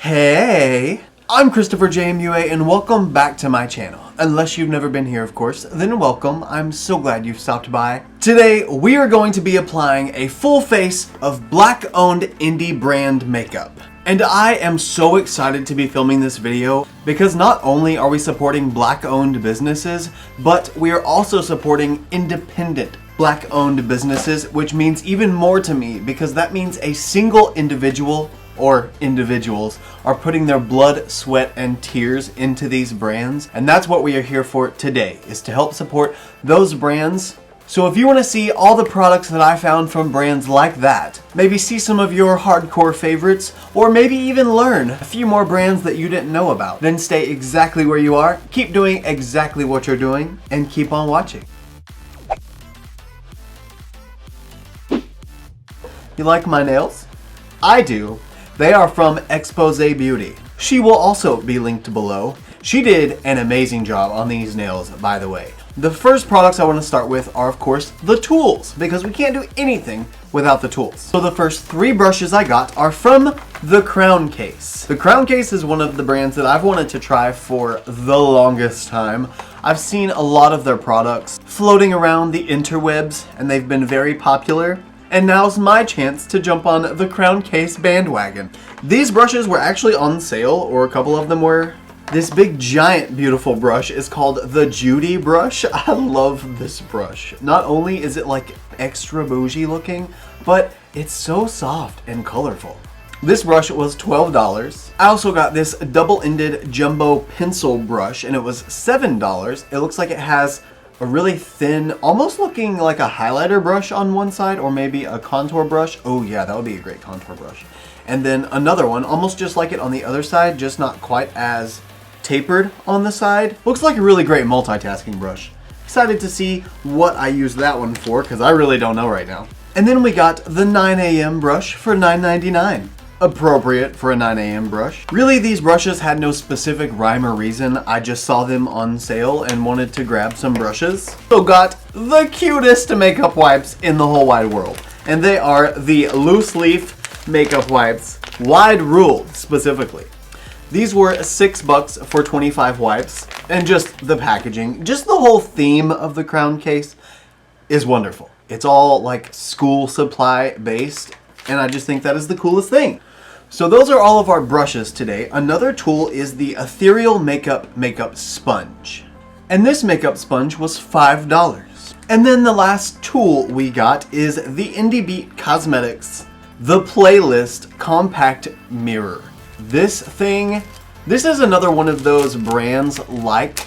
Hey, I'm ChristopherJMUA and welcome back to my channel. Unless you've never been here, of course, then welcome. I'm so glad you've stopped by. Today, we are going to be applying a full face of black-owned indie brand makeup. And I am so excited to be filming this video because not only are we supporting black-owned businesses, but we are also supporting independent black-owned businesses, which means even more to me because that means a single individual or individuals are putting their blood, sweat, and tears into these brands. And that's what we are here for today, is to help support those brands. So if you want to see all the products that I found from brands like that, maybe see some of your hardcore favorites, or maybe even learn a few more brands that you didn't know about, then stay exactly where you are, keep doing exactly what you're doing, and keep on watching. You like my nails? I do. They are from Ekpose Beauty. She will also be linked below. She did an amazing job on these nails, by the way. The first products I want to start with are, of course, the tools, because we can't do anything without the tools. So the first three brushes I got are from the Crayon Case. The Crayon Case is one of the brands that I've wanted to try for the longest time. I've seen a lot of their products floating around the interwebs, and they've been very popular. And now's my chance to jump on the Crayon Case bandwagon. These brushes were actually on sale, or a couple of them were. This big giant beautiful brush is called the Judy brush. I love this brush. Not only is it like extra bougie looking, but it's so soft and colorful. This brush was $12. I also got this double-ended jumbo pencil brush and it was $7. It looks like it has a really thin, almost looking like a highlighter brush on one side, or maybe a contour brush. Oh yeah, that would be a great contour brush. And then another one, almost just like it on the other side, just not quite as tapered on the side. Looks like a really great multitasking brush. Excited to see what I use that one for, because I really don't know right now. And then we got the 9 a.m. brush for $9.99. Appropriate for a 9 a.m. brush. Really, these brushes had no specific rhyme or reason. I just saw them on sale and wanted to grab some brushes. So got the cutest makeup wipes in the whole wide world. And they are the loose leaf makeup wipes, wide ruled specifically. These were $6 for 25 wipes, and just the packaging, just the whole theme of the Crayon Case is wonderful. It's all like school supply based, and I just think that is the coolest thing. So those are all of our brushes today. Another tool is the Ethereal Makeup Sponge. And this makeup sponge was $5. And then the last tool we got is the Indi Cosmetics, the Playlist Compact Mirror. This is another one of those brands like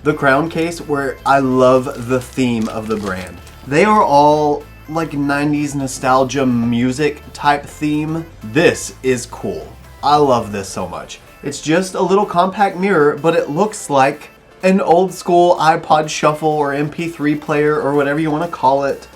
the Crayon Case where I love the theme of the brand. They are all like 90s nostalgia music type theme. This is cool. I love this so much. It's just a little compact mirror, but it looks like an old school iPod shuffle or MP3 player or whatever you want to call it.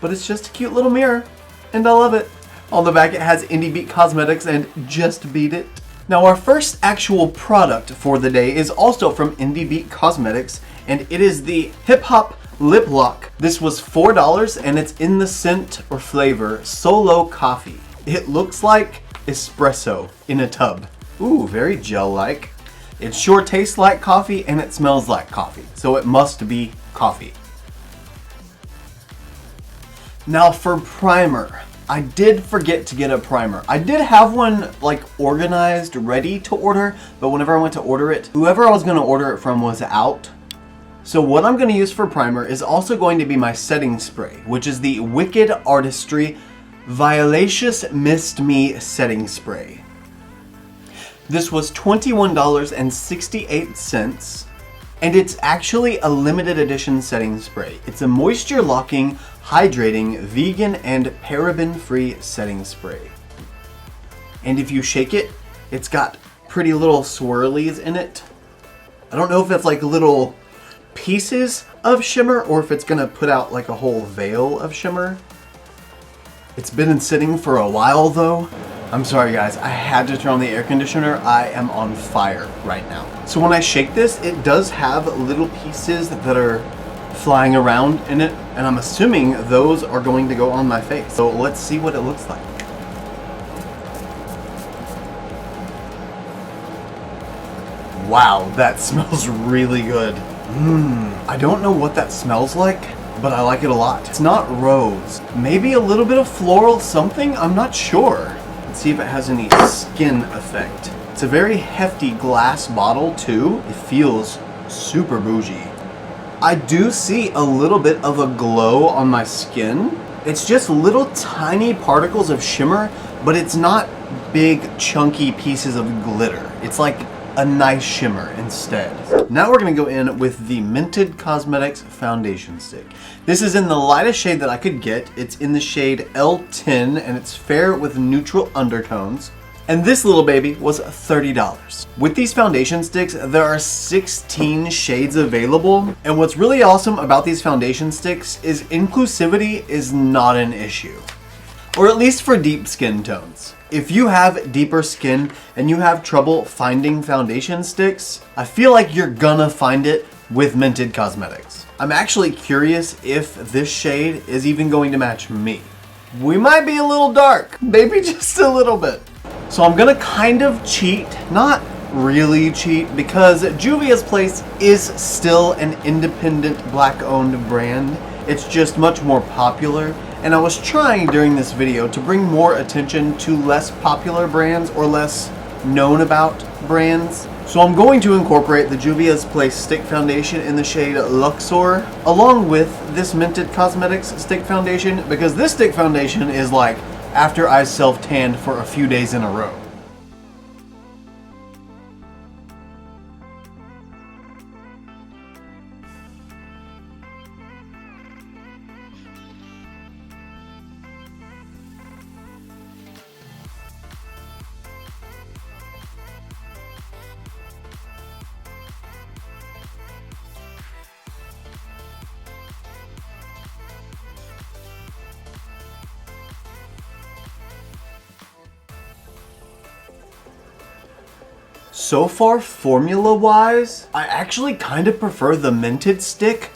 But it's just a cute little mirror, and I love it. On the back it has Indi Cosmetics and Just Beat It. Now our first actual product for the day is also from Indi Cosmetics, and it is the Hip Hop Lip Lock. This was $4 and it's in the scent or flavor Solo Coffee. It looks like espresso in a tub. Ooh, very gel-like. It sure tastes like coffee and it smells like coffee, so it must be coffee. Now for primer. I did forget to get a primer. I did have one like organized, ready to order, but whenever I went to order it, whoever I was going to order it from was out. So what I'm going to use for primer is also going to be my setting spray, which is the Wikked Artistry Violacious Mist Me Setting Spray. This was $21.68, and it's actually a limited edition setting spray. It's a moisture locking, hydrating, vegan, and paraben-free setting spray. And if you shake it, it's got pretty little swirlies in it. I don't know if it's like little pieces of shimmer or if it's gonna put out like a whole veil of shimmer. It's been sitting for a while though. I'm sorry guys, I had to turn on the air conditioner. I am on fire right now. So when I shake this, it does have little pieces that are flying around in it, and I'm assuming those are going to go on my face. So let's see what it looks like. Wow, that smells really good. I don't know what that smells like, but I like it a lot. It's not rose. Maybe a little bit of floral something? I'm not sure. Let's see if it has any skin effect. It's a very hefty glass bottle too. It feels super bougie. I do see a little bit of a glow on my skin. It's just little tiny particles of shimmer, but it's not big chunky pieces of glitter. It's like a nice shimmer instead. Now we're gonna go in with the Mented Cosmetics foundation stick. This is in the lightest shade that I could get. It's in the shade L10 and it's fair with neutral undertones. And this little baby was $30. With these foundation sticks, there are 16 shades available. And what's really awesome about these foundation sticks is inclusivity is not an issue. Or at least for deep skin tones. If you have deeper skin and you have trouble finding foundation sticks, I feel like you're gonna find it with Mented Cosmetics. I'm actually curious if this shade is even going to match me. We might be a little dark, maybe just a little bit. So I'm gonna kind of cheat, not really cheat, because Juvias Place is still an independent black-owned brand. It's just much more popular. And I was trying during this video to bring more attention to less popular brands or less known about brands. So I'm going to incorporate the Juvias Place stick foundation in the shade Luxor along with this Mented Cosmetics stick foundation, because this stick foundation is like after I self-tanned for a few days in a row. So far, formula-wise, I actually kind of prefer the Mented stick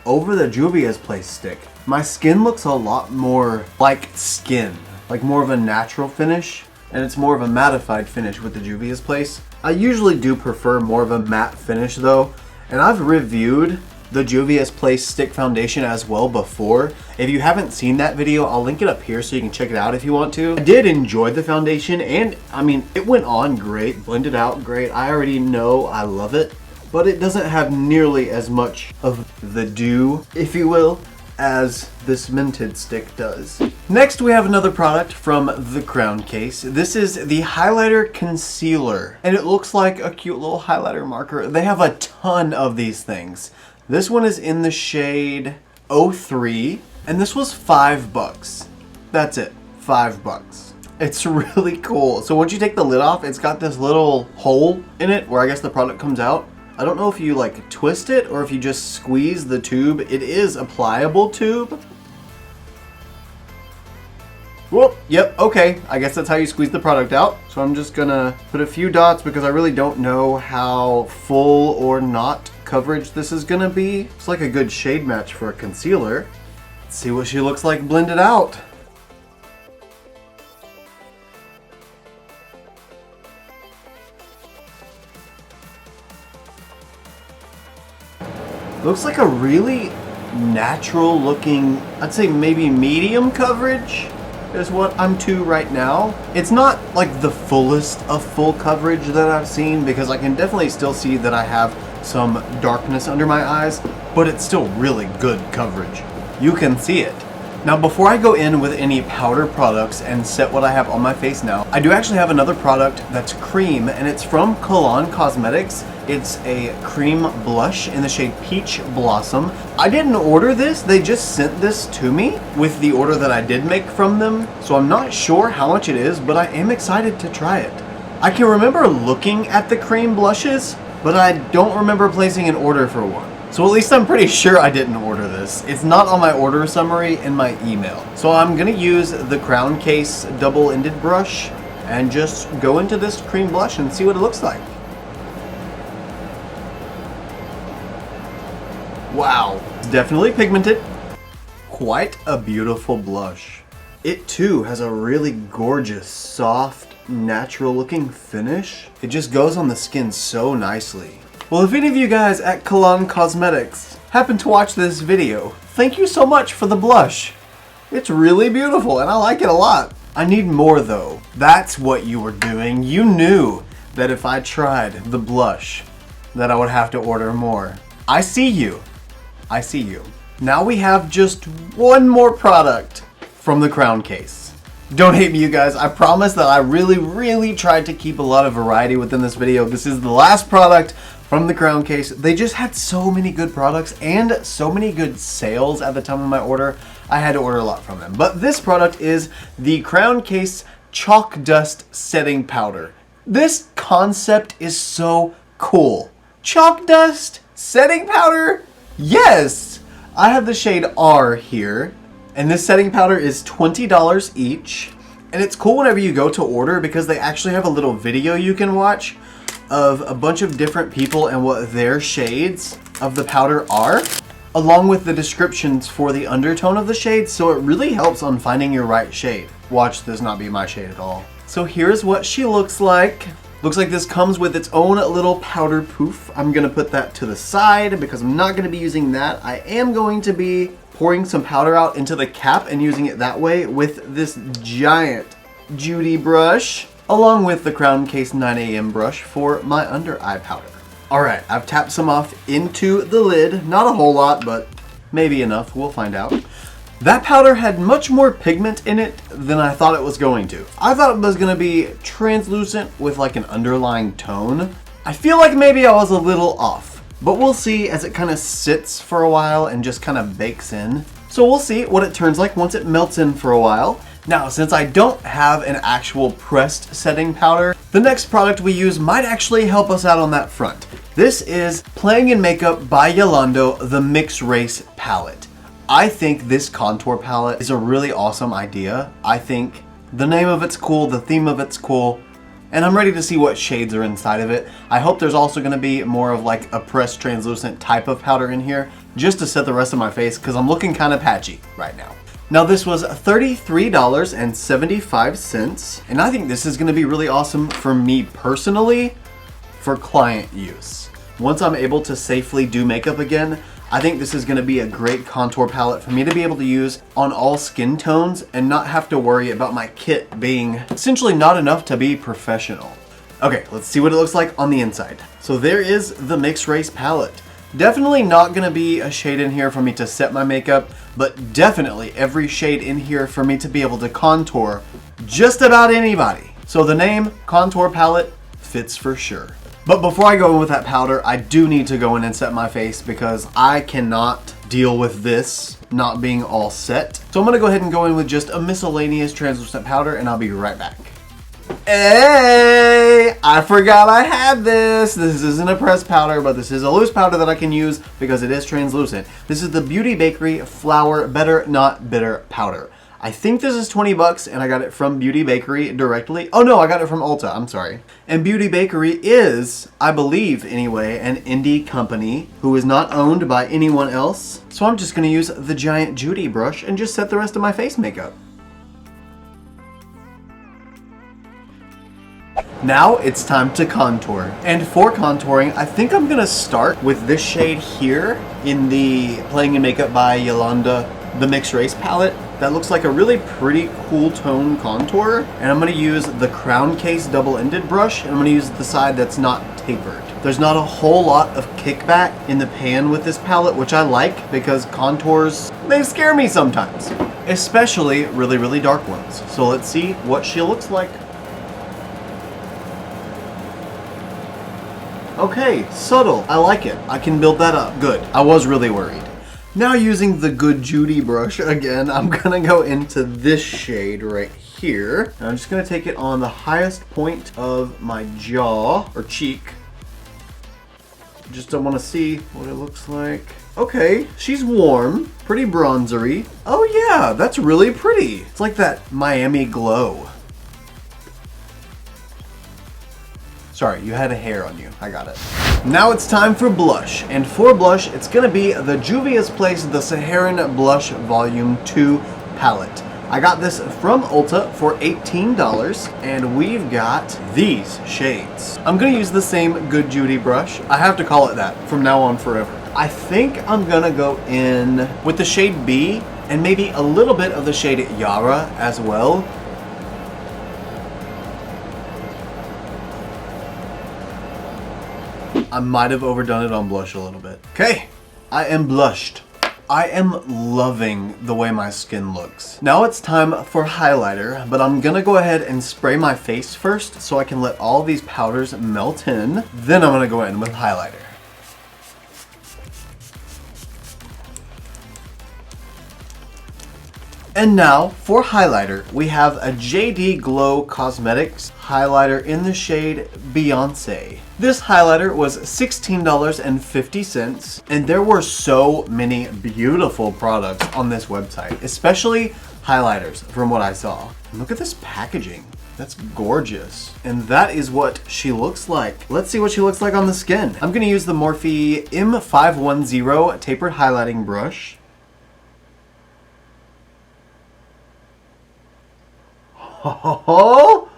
over the Juvias Place stick. My skin looks a lot more like skin, like more of a natural finish, and it's more of a mattified finish with the Juvias Place. I usually do prefer more of a matte finish though, and I've reviewed the Juvias Place stick foundation as well before. If you haven't seen that video, I'll link it up here so you can check it out if you want to. I did enjoy the foundation, and I mean, it went on great, blended out great. I already know I love it, but it doesn't have nearly as much of the dew, if you will, as this Mented stick does. Next, we have another product from the Crayon Case. This is the highlighter concealer, and it looks like a cute little highlighter marker. They have a ton of these things. This one is in the shade 03, and this was $5. That's it, $5. It's really cool. So once you take the lid off, it's got this little hole in it where I guess the product comes out. I don't know if you like twist it or if you just squeeze the tube. It is a pliable tube. Whoop, yep, okay. I guess that's how you squeeze the product out. So I'm just gonna put a few dots because I really don't know how full or not coverage this is gonna be. It's like a good shade match for a concealer. Let's see what she looks like blended out. Looks like a really natural looking, I'd say maybe medium coverage is what I'm to right now. It's not like the fullest of full coverage that I've seen, because I can definitely still see that I have some darkness under my eyes, but it's still really good coverage. You can see it. Now before I go in with any powder products and set what I have on my face now, I do actually have another product that's cream, and it's from Kalon Cosmetics. It's a cream blush in the shade Peach Blossom. I didn't order this, they just sent this to me with the order that I did make from them, so I'm not sure how much it is, but I am excited to try it. I can remember looking at the cream blushes, but I don't remember placing an order for one. So at least I'm pretty sure I didn't order this. It's not on my order summary in my email. So I'm gonna use the Crayon Case double-ended brush and just go into this cream blush and see what it looks like. Wow, it's definitely pigmented. Quite a beautiful blush. It too has a really gorgeous, soft, natural looking finish. It just goes on the skin so nicely. Well, if any of you guys at Kalon Cosmetics happen to watch this video, thank you so much for the blush. It's really beautiful and I like it a lot. I need more though. That's what you were doing. You knew that if I tried the blush, that I would have to order more. I see you. I see you. Now we have just one more product from the Crayon Case. Don't hate me, you guys. I promise that I really tried to keep a lot of variety within this video. This is the last product from the Crayon Case. They just had so many good products and so many good sales at the time of my order. I had to order a lot from them. But this product is the Crayon Case Chalk Dust Setting Powder. This concept is so cool. Chalk Dust Setting Powder? Yes! I have the shade R here. And this setting powder is $20 each. And it's cool whenever you go to order because they actually have a little video you can watch of a bunch of different people and what their shades of the powder are, along with the descriptions for the undertone of the shade, so it really helps on finding your right shade. Watch this not be my shade at all. So here's what she looks like. Looks like this comes with its own little powder poof. I'm gonna put that to the side because I'm not gonna be using that. I am going to be pouring some powder out into the cap and using it that way with this giant Judy brush, along with the Crayon Case 9 AM brush for my under eye powder. Alright, I've tapped some off into the lid. Not a whole lot, but maybe enough. We'll find out. That powder had much more pigment in it than I thought it was going to. I thought it was going to be translucent with like an underlying tone. I feel like maybe I was a little off. But we'll see as it kind of sits for a while and just kind of bakes in. So we'll see what it turns like once it melts in for a while. Now, since I don't have an actual pressed setting powder, the next product we use might actually help us out on that front. This is Playing in Makeup by Yolando, the Mixed Race Palette. I think this contour palette is a really awesome idea. I think the name of it's cool, the theme of it's cool, and I'm ready to see what shades are inside of it. I hope there's also going to be more of like a pressed translucent type of powder in here just to set the rest of my face because I'm looking kind of patchy right now. Now this was $33.75 and I think this is going to be really awesome for me personally for client use. Once I'm able to safely do makeup again, I think this is going to be a great contour palette for me to be able to use on all skin tones and not have to worry about my kit being essentially not enough to be professional. Okay, let's see what it looks like on the inside. So there is the Mixed Race palette. Definitely not going to be a shade in here for me to set my makeup, but definitely every shade in here for me to be able to contour just about anybody. So the name Contour Palette fits for sure. But before I go in with that powder, I do need to go in and set my face because I cannot deal with this not being all set. So I'm gonna go ahead and go in with just a miscellaneous translucent powder and I'll be right back. Hey, I forgot I had this. This isn't a pressed powder, but this is a loose powder that I can use because it is translucent. This is the Beauty Bakerie Flour Better Not Bitter powder. I think this is 20 bucks and I got it from Beauty Bakerie directly. Oh no, I got it from Ulta, I'm sorry. And Beauty Bakerie is, I believe anyway, an indie company who is not owned by anyone else. So I'm just gonna use the giant Judy brush and just set the rest of my face makeup. Now it's time to contour. And for contouring, I think I'm gonna start with this shade here in the Playing in Makeup by Yolando, the Mixed Race palette. That looks like a really pretty cool tone contour. And I'm gonna use the Crayon Case double-ended brush, and I'm gonna use the side that's not tapered. There's not a whole lot of kickback in the pan with this palette, which I like because contours, they scare me sometimes. Especially really dark ones. So let's see what she looks like. Okay, subtle. I like it. I can build that up. Good. I was really worried. Now using the good Judy brush again, I'm gonna go into this shade right here. And I'm just gonna take it on the highest point of my jaw or cheek. Just don't want to see what it looks like. Okay, she's warm, pretty bronzery. Oh yeah, that's really pretty. It's like that Miami glow. Sorry, you had a hair on you. I got it. Now it's time for blush. And for blush, it's gonna be the Juvias Place, the Saharan Blush Volume 2 palette. I got this from Ulta for $18, and we've got these shades. I'm gonna use the same Good Judy brush. I have to call it that from now on forever. I think I'm gonna go in with the shade B and maybe a little bit of the shade Yara as well. I might have overdone it on blush a little bit. Okay, I am blushed. I am loving the way my skin looks. Now it's time for highlighter, but I'm gonna go ahead and spray my face first so I can let all these powders melt in. Then I'm gonna go in with highlighter. And now for highlighter, we have a JD Glow Cosmetics highlighter in the shade Beyonce. This highlighter was $16.50, and there were so many beautiful products on this website, especially highlighters from what I saw. And look at this packaging. That's gorgeous. And that is what she looks like. Let's see what she looks like on the skin. I'm gonna use the Morphe M510 tapered highlighting brush. Oh,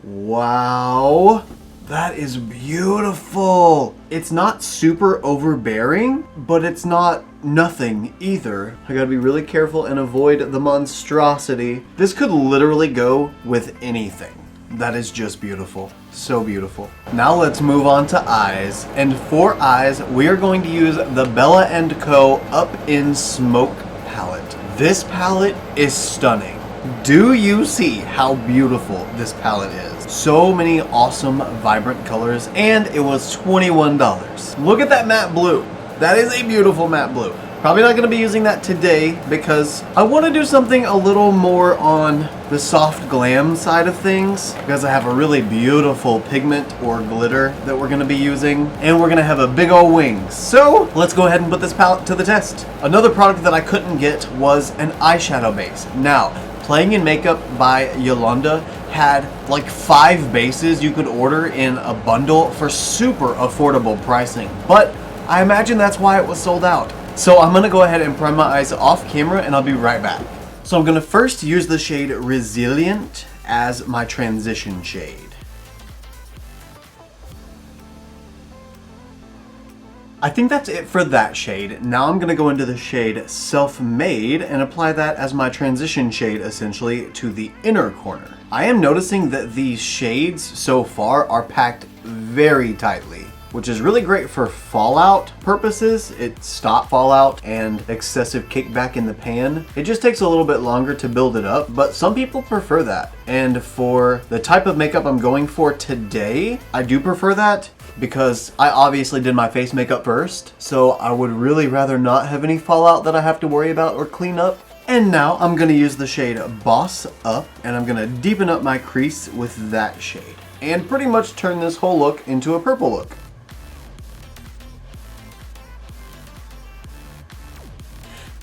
wow, that is beautiful. It's not super overbearing, but it's not nothing either. I gotta be really careful and avoid the monstrosity. This could literally go with anything. That is just beautiful. So beautiful. Now let's move on to eyes. And for eyes, we are going to use the Bella & Co. Up in Smoke palette. This palette is stunning. Do you see how beautiful this palette is? So many awesome, vibrant colors, and it was $21. Look at that matte blue. That is a beautiful matte blue. Probably not going to be using that today because I want to do something a little more on the soft glam side of things because I have a really beautiful pigment or glitter that we're going to be using, and we're going to have a big old wings. So let's go ahead and put this palette to the test. Another product that I couldn't get was an eyeshadow base. Now, Playing in Makeup by Yolando had like 5 bases you could order in a bundle for super affordable pricing, but I imagine that's why it was sold out. So I'm gonna go ahead and prime my eyes off camera and I'll be right back. So I'm gonna first use the shade Resilient as my transition shade. I think that's it for that shade. Now I'm gonna go into the shade Self-Made and apply that as my transition shade essentially to the inner corner. I am noticing that these shades so far are packed very tightly, which is really great for fallout purposes. It stops fallout and excessive kickback in the pan. It just takes a little bit longer to build it up, but some people prefer that. And for the type of makeup I'm going for today, I do prefer that because I obviously did my face makeup first, so I would really rather not have any fallout that I have to worry about or clean up. And now I'm gonna use the shade Boss Up, and I'm gonna deepen up my crease with that shade, and pretty much turn this whole look into a purple look.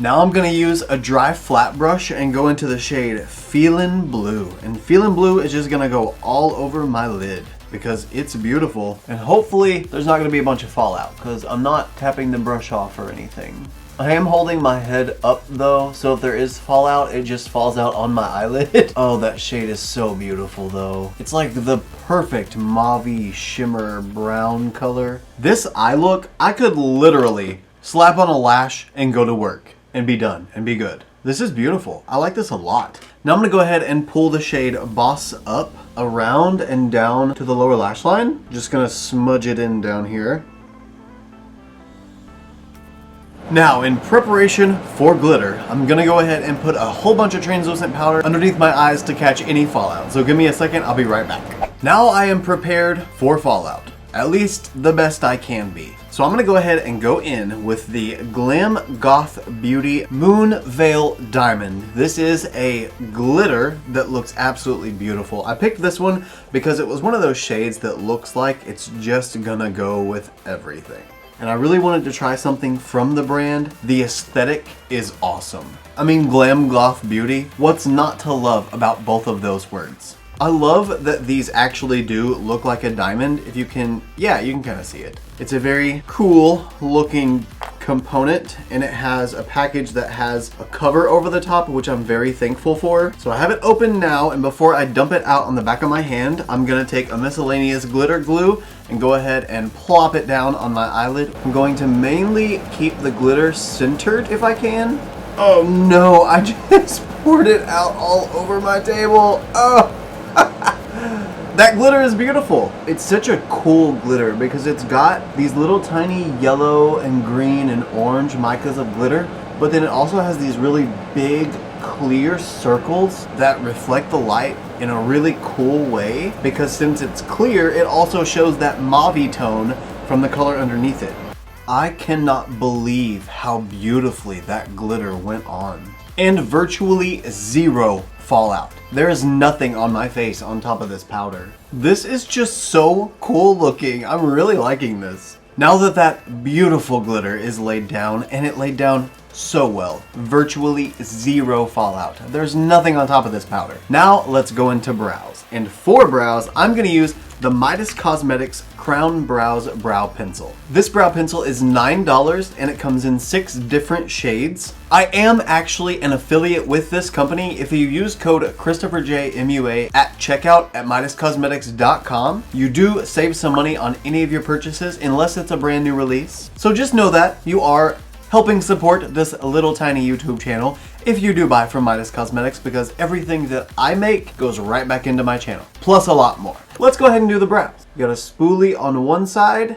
Now I'm gonna use a dry flat brush and go into the shade Feelin' Blue. And Feelin' Blue is just gonna go all over my lid because it's beautiful. And hopefully there's not gonna be a bunch of fallout because I'm not tapping the brush off or anything. I am holding my head up though, so if there is fallout, it just falls out on my eyelid. Oh, that shade is so beautiful though. It's like the perfect mauve-y shimmer brown color. This eye look, I could literally slap on a lash and go to work and be done and be good. This is beautiful. I like this a lot. Now I'm gonna go ahead and pull the shade Boss Up around and down to the lower lash line. Just gonna smudge it in down here. Now, in preparation for glitter, I'm gonna go ahead and put a whole bunch of translucent powder underneath my eyes to catch any fallout. So give me a second, I'll be right back. Now I am prepared for fallout. At least the best I can be. So I'm gonna go ahead and go in with the Glam Goth Beauty Moon Veil Diamond. This is a glitter that looks absolutely beautiful. I picked this one because it was one of those shades that looks like it's just gonna go with everything. And I really wanted to try something from the brand. The aesthetic is awesome. I mean, Glam Goth Beauty, what's not to love about both of those words? I love that these actually do look like a diamond. If you can, yeah, you can kind of see it. It's a very cool looking component, and it has a package that has a cover over the top, which I'm very thankful for. So I have it open now, and before I dump it out on the back of my hand, I'm gonna take a miscellaneous glitter glue and go ahead and plop it down on my eyelid. I'm going to mainly keep the glitter centered if I can. Oh no, I just poured it out all over my table. Oh. That glitter is beautiful. It's such a cool glitter because it's got these little tiny yellow and green and orange micas of glitter, but then it also has these really big clear circles that reflect the light in a really cool way, because since it's clear, it also shows that mauve tone from the color underneath it. I cannot believe how beautifully that glitter went on. And virtually zero fallout. There is nothing on my face on top of this powder. This is just so cool looking. I'm really liking this. Now that that beautiful glitter is laid down, and it laid down so well, virtually zero fallout. There's nothing on top of this powder. Now let's go into brows. And for brows, I'm gonna use the Midas Cosmetics Crown Brows Brow Pencil. This brow pencil is $9 and it comes in 6 different shades. I am actually an affiliate with this company. If you use code ChristopherJMUA at checkout at MidasCosmetics.com, you do save some money on any of your purchases unless it's a brand new release. So just know that you are helping support this little tiny YouTube channel if you do buy from Midas Cosmetics, because everything that I make goes right back into my channel, plus a lot more. Let's go ahead and do the brows. You got a spoolie on one side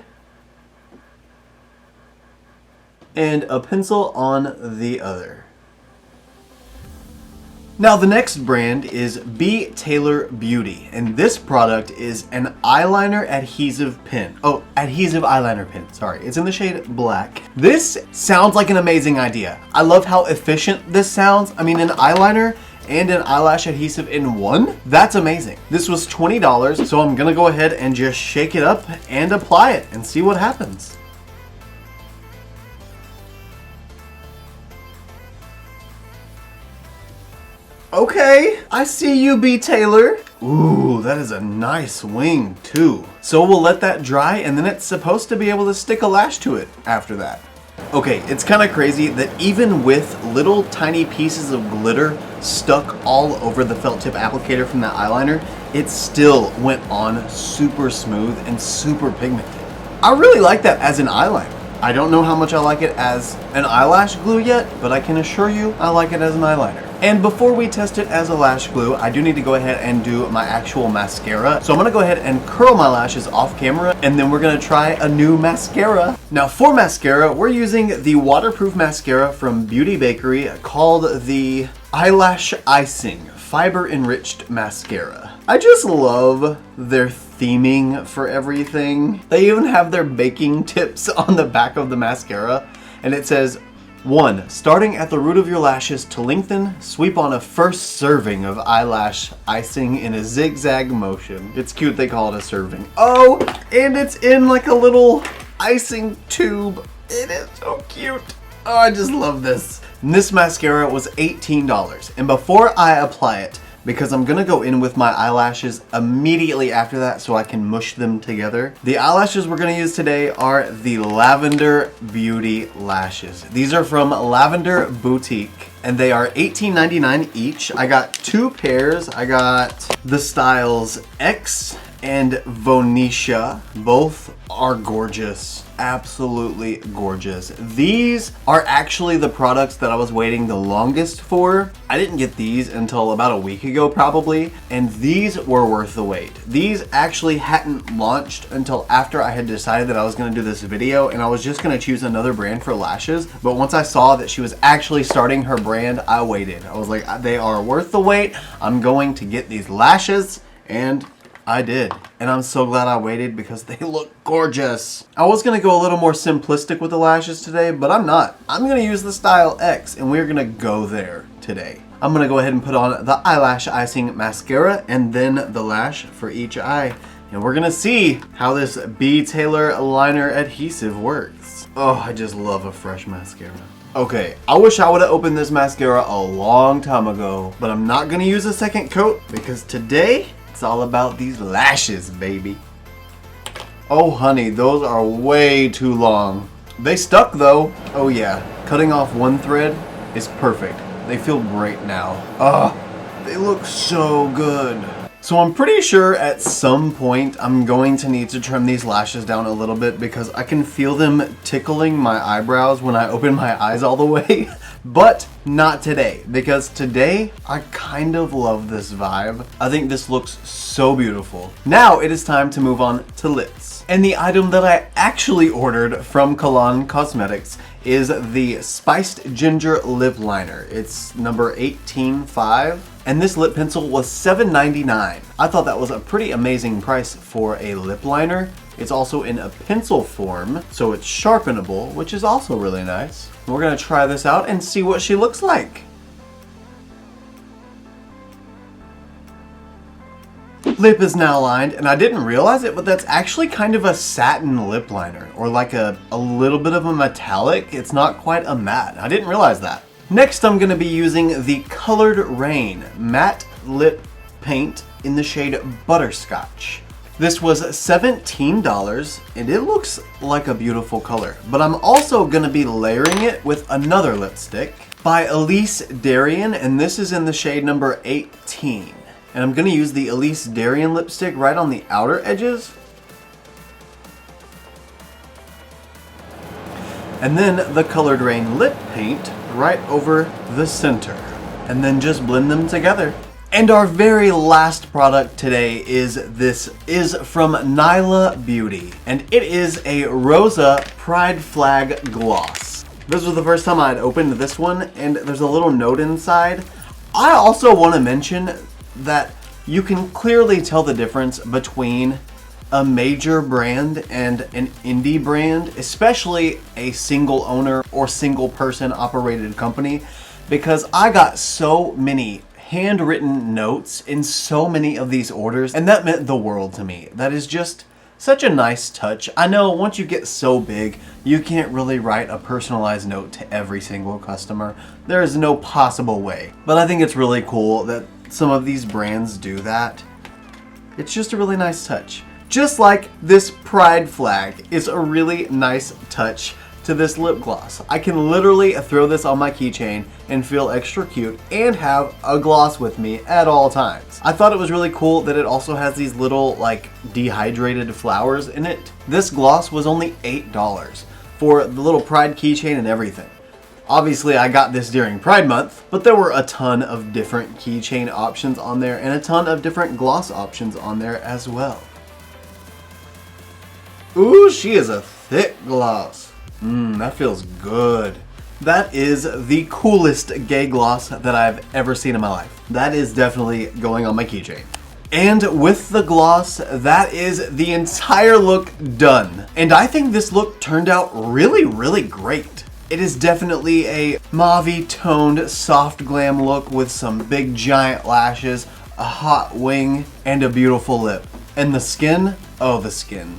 and a pencil on the other. Now the next brand is BTaylor Beauty, and this product is an eyeliner adhesive pen. Oh, adhesive eyeliner pen, sorry. It's in the shade black. This sounds like an amazing idea. I love how efficient this sounds. I mean, an eyeliner and an eyelash adhesive in one? That's amazing. This was $20, so I'm gonna go ahead and just shake it up and apply it and see what happens. Okay, I see you, BTaylor. Ooh, that is a nice wing too. So we'll let that dry, and then it's supposed to be able to stick a lash to it after that. Okay, it's kind of crazy that even with little tiny pieces of glitter stuck all over the felt tip applicator from that eyeliner, it still went on super smooth and super pigmented. I really like that as an eyeliner. I don't know how much I like it as an eyelash glue yet, but I can assure you I like it as an eyeliner. And before we test it as a lash glue, I do need to go ahead and do my actual mascara. So I'm gonna go ahead and curl my lashes off camera, and then we're gonna try a new mascara. Now for mascara, we're using the waterproof mascara from Bakerie called the Eyelash Icing Fiber Enriched Mascara. I just love their theming for everything. They even have their baking tips on the back of the mascara, and it says, 1. Starting at the root of your lashes to lengthen, sweep on a first serving of eyelash icing in a zigzag motion. It's cute they call it a serving. Oh, and it's in like a little icing tube. It is so cute. Oh, I just love this. And this mascara was $18. And before I apply it, because I'm gonna go in with my eyelashes immediately after that so I can mush them together. The eyelashes we're gonna use today are the Lavender Beauty lashes. These are from Lavender Boutique, and they are $18.99 each. I got 2 pairs. I got the styles X and Vonetia. Both are gorgeous. Absolutely gorgeous. These are actually the products that I was waiting the longest for. I didn't get these until about a week ago probably, and these were worth the wait. These actually hadn't launched until after I had decided that I was going to do this video, and I was just going to choose another brand for lashes, but once I saw that she was actually starting her brand, I waited. I was like, they are worth the wait. I'm going to get these lashes, and I did, and I'm so glad I waited because they look gorgeous. I was gonna go a little more simplistic with the lashes today, but I'm not. I'm gonna use the style X, and we're gonna go there today. I'm gonna go ahead and put on the eyelash icing mascara and then the lash for each eye. And we're gonna see how this BTaylor liner adhesive works. Oh, I just love a fresh mascara. Okay, I wish I would have opened this mascara a long time ago, but I'm not gonna use a second coat because today, it's all about these lashes, baby. Oh, honey, those are way too long. They stuck though. Oh yeah, cutting off one thread is perfect. They feel great now. Ugh, they look so good. So I'm pretty sure at some point I'm going to need to trim these lashes down a little bit because I can feel them tickling my eyebrows when I open my eyes all the way. But not today, because today I kind of love this vibe. I think this looks so beautiful. Now it is time to move on to lips. And the item that I actually ordered from Kalon Cosmetics is the Spiced Ginger Lip Liner. It's number 185. And this lip pencil was $7.99. I thought that was a pretty amazing price for a lip liner. It's also in a pencil form, so it's sharpenable, which is also really nice. We're gonna try this out and see what she looks like. Lip is now lined, and I didn't realize it, but that's actually kind of a satin lip liner, or like a little bit of a metallic. It's not quite a matte. I didn't realize that. Next, I'm going to be using the Colored Raine Matte Lip Paint in the shade Butterscotch. This was $17, and it looks like a beautiful color. But I'm also going to be layering it with another lipstick by Elise Darien, and this is in the shade number 18. And I'm going to use the Elise Darien lipstick right on the outer edges. And then the Colored Raine Lip Paint right over the center. And then just blend them together. And our very last product today is from Knila Beauty. And it is a Rosa Pride Flag Gloss. This was the first time I had opened this one, and there's a little note inside. I also want to mention that you can clearly tell the difference between a major brand and an indie brand, especially a single owner or single person operated company, because I got so many handwritten notes in so many of these orders, and that meant the world to me. That is just such a nice touch. I know once you get so big, you can't really write a personalized note to every single customer. There is no possible way. But I think it's really cool that some of these brands do that. It's just a really nice touch. Just like this pride flag is a really nice touch to this lip gloss. I can literally throw this on my keychain and feel extra cute and have a gloss with me at all times. I thought it was really cool that it also has these little like dehydrated flowers in it. This gloss was only $8 for the little pride keychain and everything. Obviously I got this during Pride Month, but there were a ton of different keychain options on there and a ton of different gloss options on there as well. Ooh, she is a thick gloss. That feels good. That is the coolest gay gloss that I've ever seen in my life. That is definitely going on my keychain. And with the gloss, that is the entire look done. And I think this look turned out really, really great. It is definitely a mauve toned soft glam look with some big giant lashes, a hot wing, and a beautiful lip. And the skin, oh the skin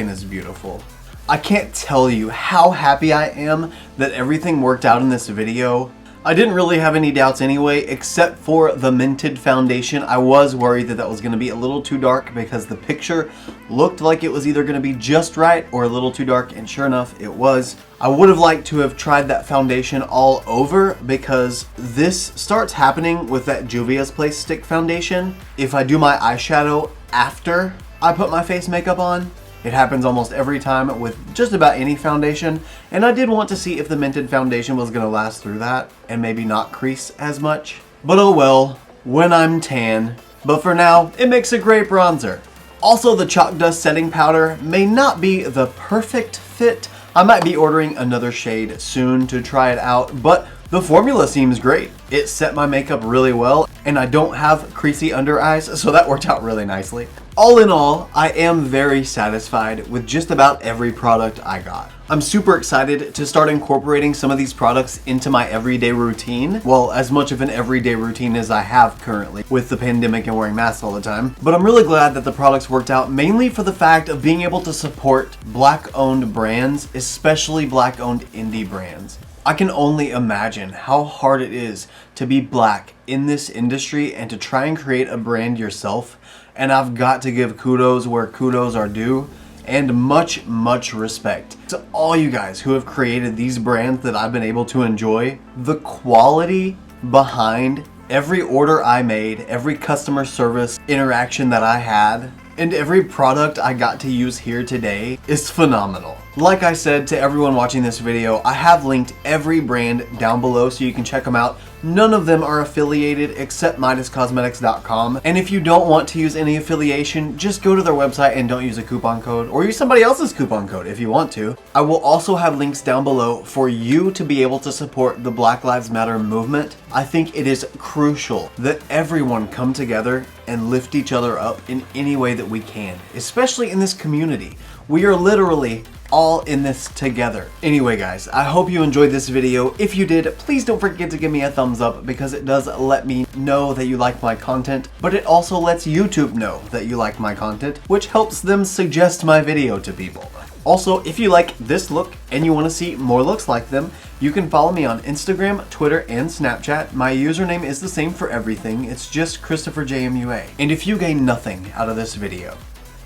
is beautiful. I can't tell you how happy I am that everything worked out in this video. I didn't really have any doubts anyway, except for the Mented foundation. I was worried that that was going to be a little too dark because the picture looked like it was either going to be just right or a little too dark, and sure enough, it was. I would have liked to have tried that foundation all over because this starts happening with that Juvias Place stick foundation. If I do my eyeshadow after I put my face makeup on, it happens almost every time with just about any foundation, and I did want to see if the Mented foundation was going to last through that and maybe not crease as much. But oh well, when I'm tan. But for now, it makes a great bronzer. Also, the chalk dust setting powder may not be the perfect fit. I might be ordering another shade soon to try it out, but the formula seems great. It set my makeup really well, and I don't have creasy under eyes, so that worked out really nicely. All in all, I am very satisfied with just about every product I got. I'm super excited to start incorporating some of these products into my everyday routine. Well, as much of an everyday routine as I have currently with the pandemic and wearing masks all the time. But I'm really glad that the products worked out, mainly for the fact of being able to support Black-owned brands, especially Black-owned indie brands. I can only imagine how hard it is to be Black in this industry and to try and create a brand yourself. And I've got to give kudos where kudos are due. and much, much respect to all you guys who have created these brands that I've been able to enjoy. The quality behind every order I made, every customer service interaction that I had, and every product I got to use here today is phenomenal. Like I said to everyone watching this video, I have linked every brand down below so you can check them out. None of them are affiliated except MidasCosmetics.com. And if you don't want to use any affiliation, just go to their website and don't use a coupon code, or use somebody else's coupon code if you want to. I will also have links down below for you to be able to support the Black Lives Matter movement. I think it is crucial that everyone come together and lift each other up in any way that we can, especially in this community. We are literally all in this together. Anyway guys, I hope you enjoyed this video. If you did, please don't forget to give me a thumbs up because it does let me know that you like my content, but it also lets YouTube know that you like my content, which helps them suggest my video to people. Also, if you like this look and you want to see more looks like them, you can follow me on Instagram, Twitter, and Snapchat. My username is the same for everything. It's just ChristopherJMUA. And if you gain nothing out of this video,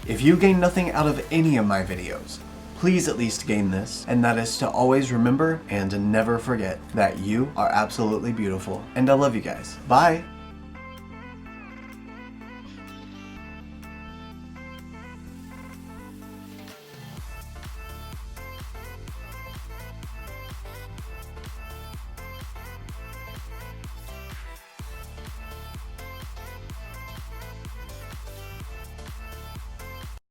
if you gain nothing out of any of my videos, please at least gain this, and that is to always remember and never forget that you are absolutely beautiful. And I love you guys. Bye!